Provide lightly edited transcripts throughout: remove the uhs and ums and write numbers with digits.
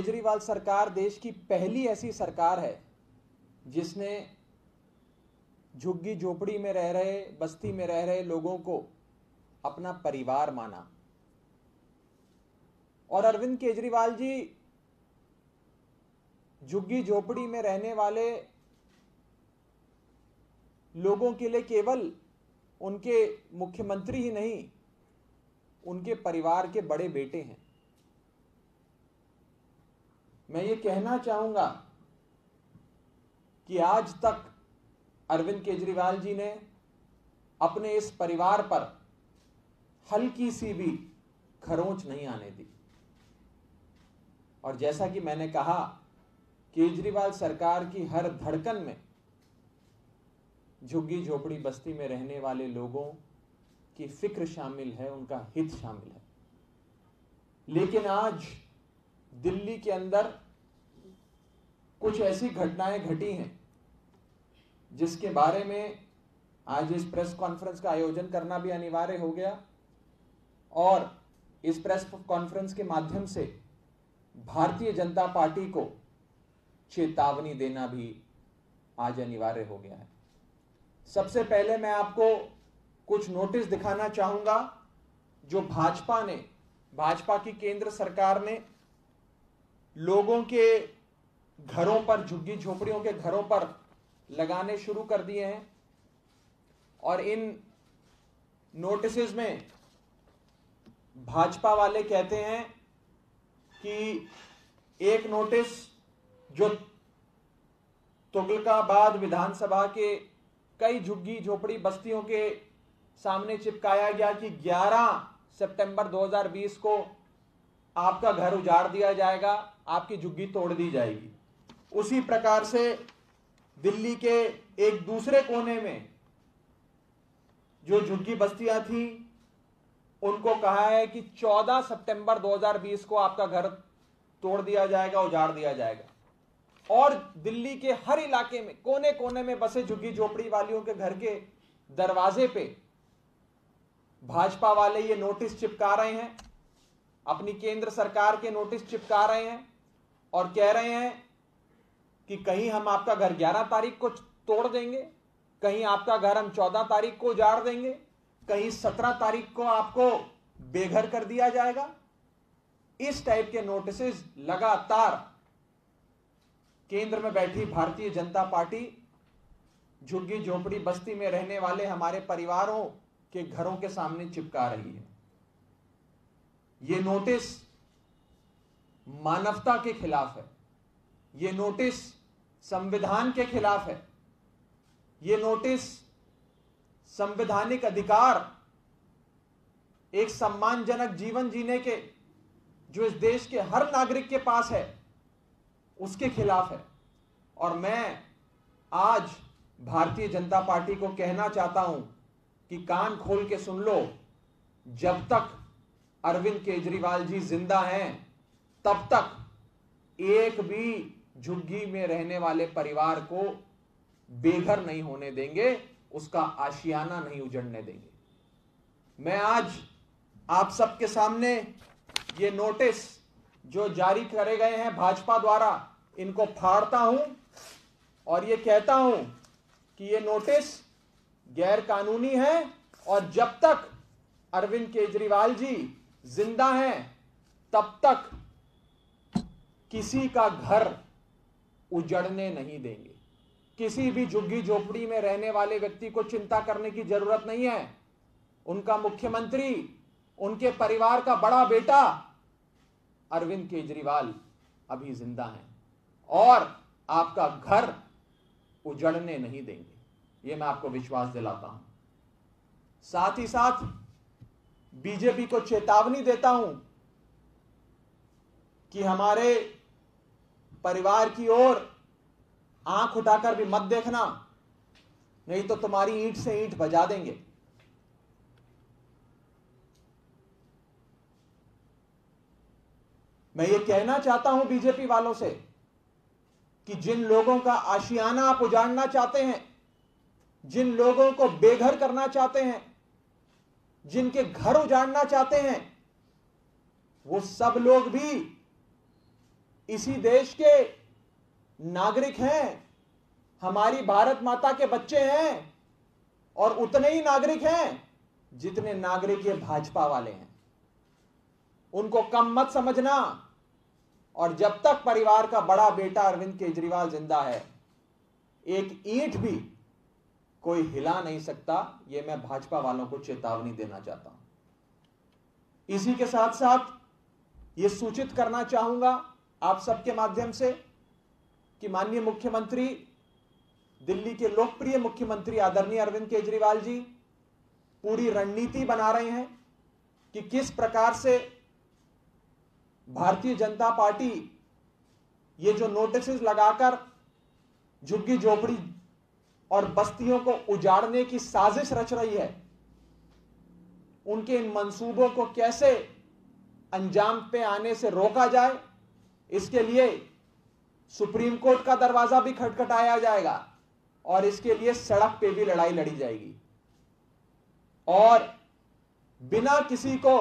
केजरीवाल सरकार देश की पहली ऐसी सरकार है जिसने झुग्गी झोपड़ी में रह रहे, बस्ती में रह रहे लोगों को अपना परिवार माना। और अरविंद केजरीवाल जी झुग्गी झोपड़ी में रहने वाले लोगों के लिए केवल उनके मुख्यमंत्री ही नहीं, उनके परिवार के बड़े बेटे हैं। मैं ये कहना चाहूंगा कि आज तक अरविंद केजरीवाल जी ने अपने इस परिवार पर हल्की सी भी खरोंच नहीं आने दी। और जैसा कि मैंने कहा, केजरीवाल सरकार की हर धड़कन में झुग्गी झोपड़ी बस्ती में रहने वाले लोगों की फिक्र शामिल है, उनका हित शामिल है। लेकिन आज दिल्ली के अंदर कुछ ऐसी घटनाएं घटी हैं जिसके बारे में आज इस प्रेस कॉन्फ्रेंस का आयोजन करना भी अनिवार्य हो गया और इस प्रेस कॉन्फ्रेंस के माध्यम से भारतीय जनता पार्टी को चेतावनी देना भी आज अनिवार्य हो गया है। सबसे पहले मैं आपको कुछ नोटिस दिखाना चाहूंगा जो भाजपा की केंद्र सरकार ने लोगों के घरों पर, झुग्गी झोपड़ियों के घरों पर लगाने शुरू कर दिए हैं। और इन नोटिसेस में भाजपा वाले कहते हैं कि एक नोटिस जो तुगलकाबाद विधानसभा के कई झुग्गी झोपड़ी बस्तियों के सामने चिपकाया गया कि 11 सितंबर 2020 को आपका घर उजाड़ दिया जाएगा, आपकी झुग्गी तोड़ दी जाएगी। उसी प्रकार से दिल्ली के एक दूसरे कोने में जो झुग्गी बस्तियां थी उनको कहा है कि 14 सितंबर 2020 को आपका घर तोड़ दिया जाएगा, उजाड़ दिया जाएगा। और दिल्ली के हर इलाके में कोने कोने में बसे झुग्गी झोपड़ी वालियों के घर के दरवाजे पे भाजपा वाले ये नोटिस चिपका रहे हैं, अपनी केंद्र सरकार के नोटिस चिपका रहे हैं और कह रहे हैं कि कहीं हम आपका घर 11 तारीख को तोड़ देंगे, कहीं आपका घर हम 14 तारीख को उजाड़ देंगे, कहीं 17 तारीख को आपको बेघर कर दिया जाएगा। इस टाइप के नोटिसेस लगातार केंद्र में बैठी भारतीय जनता पार्टी झुग्गी झोपड़ी बस्ती में रहने वाले हमारे परिवारों के घरों के सामने चिपका रही है। यह नोटिस मानवता के खिलाफ है, यह नोटिस संविधान के खिलाफ है, यह नोटिस संवैधानिक अधिकार, एक सम्मानजनक जीवन जीने के जो इस देश के हर नागरिक के पास है उसके खिलाफ है। और मैं आज भारतीय जनता पार्टी को कहना चाहता हूं कि कान खोल के सुन लो, जब तक अरविंद केजरीवाल जी जिंदा हैं तब तक एक भी झुग्गी में रहने वाले परिवार को बेघर नहीं होने देंगे, उसका आशियाना नहीं उजड़ने देंगे। मैं आज आप सबके सामने ये नोटिस जो जारी करे गए हैं भाजपा द्वारा, इनको फाड़ता हूं और ये कहता हूं कि ये नोटिस गैर कानूनी है और जब तक अरविंद केजरीवाल जी जिंदा हैं तब तक किसी का घर उजड़ने नहीं देंगे। किसी भी झुग्गी झोपड़ी में रहने वाले व्यक्ति को चिंता करने की जरूरत नहीं है। उनका मुख्यमंत्री, उनके परिवार का बड़ा बेटा अरविंद केजरीवाल अभी जिंदा हैं और आपका घर उजड़ने नहीं देंगे, यह मैं आपको विश्वास दिलाता हूं। साथ ही साथ बीजेपी को चेतावनी देता हूं कि हमारे परिवार की ओर आंख उठाकर भी मत देखना, नहीं तो तुम्हारी ईंट से ईंट बजा देंगे। मैं ये कहना चाहता हूं बीजेपी वालों से कि जिन लोगों का आशियाना आप उजाड़ना चाहते हैं, जिन लोगों को बेघर करना चाहते हैं, जिनके घर उजाड़ना चाहते हैं, वो सब लोग भी इसी देश के नागरिक हैं, हमारी भारत माता के बच्चे हैं, और उतने ही नागरिक हैं जितने नागरिक ये भाजपा वाले हैं। उनको कम मत समझना। और जब तक परिवार का बड़ा बेटा अरविंद केजरीवाल जिंदा है, एक ईंट भी कोई हिला नहीं सकता। यह मैं भाजपा वालों को चेतावनी देना चाहता हूं। इसी के साथ साथ यह सूचित करना चाहूंगा आप सबके माध्यम से कि माननीय मुख्यमंत्री, दिल्ली के लोकप्रिय मुख्यमंत्री आदरणीय अरविंद केजरीवाल जी पूरी रणनीति बना रहे हैं कि किस प्रकार से भारतीय जनता पार्टी ये जो नोटिस लगाकर झुग्गी झोपड़ी और बस्तियों को उजाड़ने की साजिश रच रही है, उनके इन मंसूबों को कैसे अंजाम पे आने से रोका जाए, इसके लिए सुप्रीम कोर्ट का दरवाजा भी खटखटाया जाएगा और इसके लिए सड़क पे भी लड़ाई लड़ी जाएगी। और बिना किसी को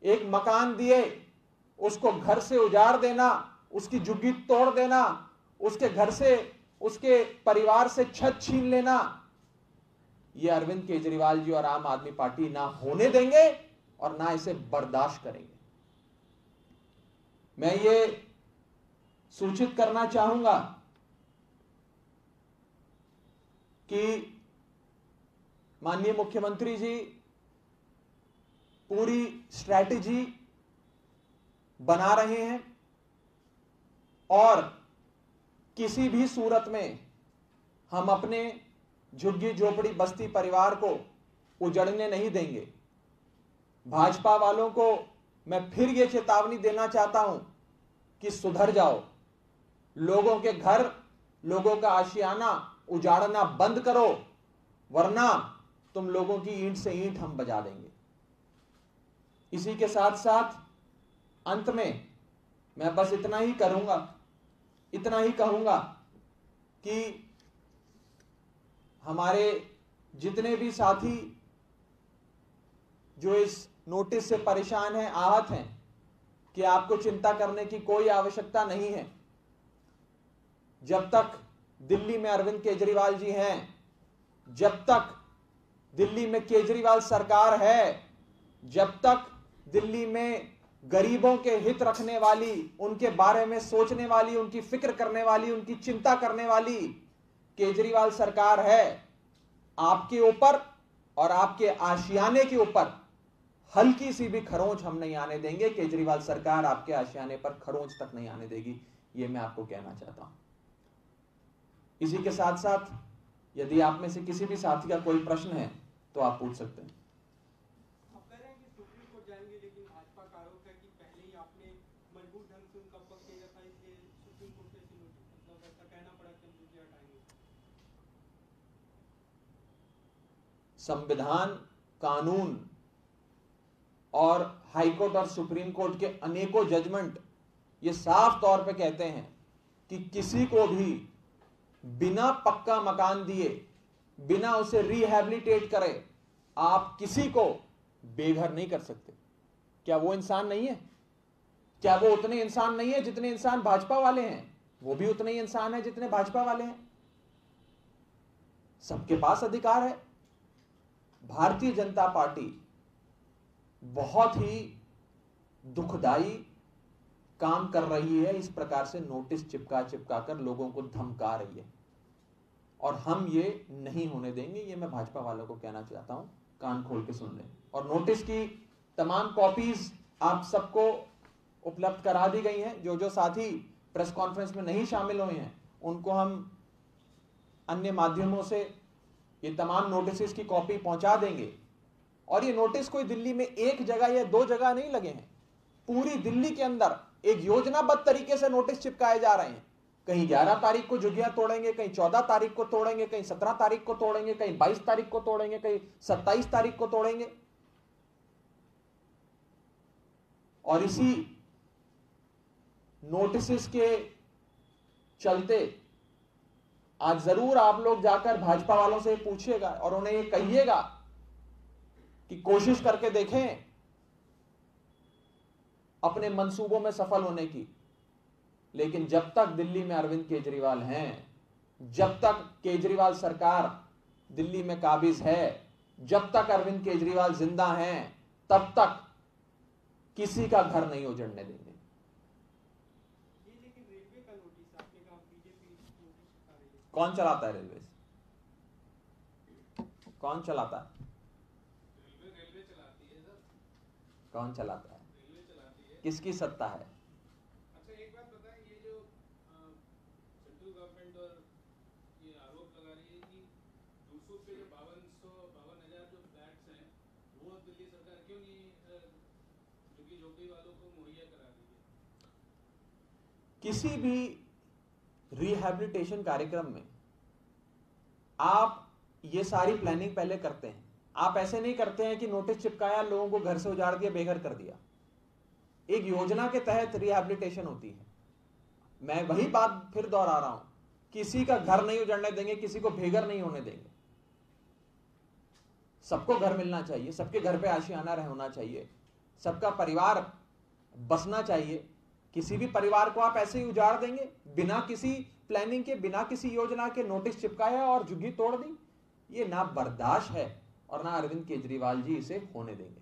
एक मकान दिए उसको घर से उजाड़ देना, उसकी झुग्गी तोड़ देना, उसके घर से, उसके परिवार से छत छीन लेना, यह अरविंद केजरीवाल जी और आम आदमी पार्टी ना होने देंगे और ना इसे बर्दाश्त करेंगे। मैं ये सूचित करना चाहूंगा कि माननीय मुख्यमंत्री जी पूरी स्ट्रैटेजी बना रहे हैं और किसी भी सूरत में हम अपने झुग्गी झोपड़ी बस्ती परिवार को उजड़ने नहीं देंगे। भाजपा वालों को मैं फिर यह चेतावनी देना चाहता हूं कि सुधर जाओ, लोगों के घर, लोगों का आशियाना उजाड़ना बंद करो, वरना तुम लोगों की ईंट से ईंट हम बजा देंगे। इसी के साथ साथ अंत में मैं बस इतना ही कहूंगा कि हमारे जितने भी साथी जो इस नोटिस से परेशान हैं, आहत हैं, कि आपको चिंता करने की कोई आवश्यकता नहीं है। जब तक दिल्ली में अरविंद केजरीवाल जी हैं, जब तक दिल्ली में केजरीवाल सरकार है, जब तक दिल्ली में गरीबों के हित रखने वाली, उनके बारे में सोचने वाली, उनकी फिक्र करने वाली, उनकी चिंता करने वाली केजरीवाल सरकार है, आपके ऊपर और आपके आशियाने के ऊपर हल्की सी भी खरोंच हम नहीं आने देंगे। केजरीवाल सरकार आपके आशियाने पर खरोंच तक नहीं आने देगी, यह मैं आपको कहना चाहता हूं। इसी के साथ साथ यदि आप में से किसी भी साथी का कोई प्रश्न है तो आप पूछ सकते हैं। आप कह रहे हैं कि सुप्रीम कोर्ट जाएंगे, लेकिन भाजपा का आरोप है कि पहले ही आपने मजबूत ढंग से उनका पक्ष किया था, इसलिए सुप्रीम कोर्ट से मतलब ऐसा कहना पड़ा कि हम झुग्गी हटाएंगे। संविधान, कानून और हाईकोर्ट और सुप्रीम कोर्ट के अनेकों जजमेंट ये साफ तौर पे कहते हैं कि किसी को भी बिना पक्का मकान दिए, बिना उसे रिहैबिलिटेट करे, आप किसी को बेघर नहीं कर सकते। क्या वो इंसान नहीं है? क्या वो उतने इंसान नहीं है जितने इंसान भाजपा वाले हैं? वो भी उतने ही इंसान है जितने भाजपा वाले हैं। सबके पास अधिकार है। भारतीय जनता पार्टी बहुत ही दुखदाई काम कर रही है, इस प्रकार से नोटिस चिपका कर लोगों को धमका रही है, और हम ये नहीं होने देंगे। ये मैं भाजपा वालों को कहना चाहता हूं, कान खोल के सुन लें। और नोटिस की तमाम कॉपीज आप सबको उपलब्ध करा दी गई हैं। जो जो साथी प्रेस कॉन्फ्रेंस में नहीं शामिल हुए हैं उनको हम अन्य माध्यमों से ये तमाम नोटिस की कॉपी पहुंचा देंगे। और ये नोटिस कोई दिल्ली में एक जगह या दो जगह नहीं लगे हैं, पूरी दिल्ली के अंदर एक योजनाबद्ध तरीके से नोटिस चिपकाए जा रहे हैं। कहीं 11 तारीख को झुग्गियां तोड़ेंगे, कहीं 14 तारीख को तोड़ेंगे, कहीं 17 तारीख को तोड़ेंगे, कहीं 22 तारीख को तोड़ेंगे, कहीं 27 तारीख को तोड़ेंगे। और इसी नोटिस के चलते आज जरूर आप लोग जाकर भाजपा वालों से पूछिएगा और उन्हें ये कहिएगा कि कोशिश करके देखें अपने मंसूबों में सफल होने की। लेकिन जब तक दिल्ली में अरविंद केजरीवाल हैं, जब तक केजरीवाल सरकार दिल्ली में काबिज है, जब तक अरविंद केजरीवाल जिंदा हैं, तब तक किसी का घर नहीं उजड़ने देंगे। ये लेकिन रेलवे का नोटिस आपने कहा बीजेपी नोटिस आ रही है, कौन चलाता है रेलवे? कौन चलाता है? रेलवे चलाती है सर। कौन चलाता है? रेलवे चलाती है। किसकी सत्ता है? अच्छा एक बात बताएं, ये जो सेंट्रल गवर्नमेंट और ये आरोप लगा रही है कि दूसरों पे जो 52,000 जो फ्लैट्स हैं वो दिल्ली सरकार क्यों नहीं झुग्गी झोपड़ी वालों को मुहैया करा रही है? किसी भी रिहैबिलिटेशन कार्यक्रम में आप ये सारी प्लानिंग पहले करते हैं। आप ऐसे नहीं करते हैं कि नोटिस चिपकाया, लोगों को घर से उजाड़ दिया, बेघर कर दिया। एक योजना के तहत रिहैबिलिटेशन होती है। मैं वही बात फिर दोहरा रहा हूं, किसी का घर नहीं उजड़ने देंगे, किसी को बेघर नहीं होने देंगे। सबको घर मिलना चाहिए, सबके घर पे आशियाना होना चाहिए, सबका परिवार बसना चाहिए। किसी भी परिवार को आप ऐसे ही उजाड़ देंगे बिना किसी प्लानिंग के, बिना किसी योजना के? नोटिस चिपकाया और झुग्गी तोड़ दी, ये ना बर्दाश्त है और ना अरविंद केजरीवाल जी इसे होने देंगे।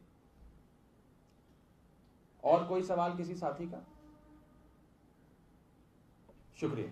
और कोई सवाल किसी साथी का? शुक्रिया।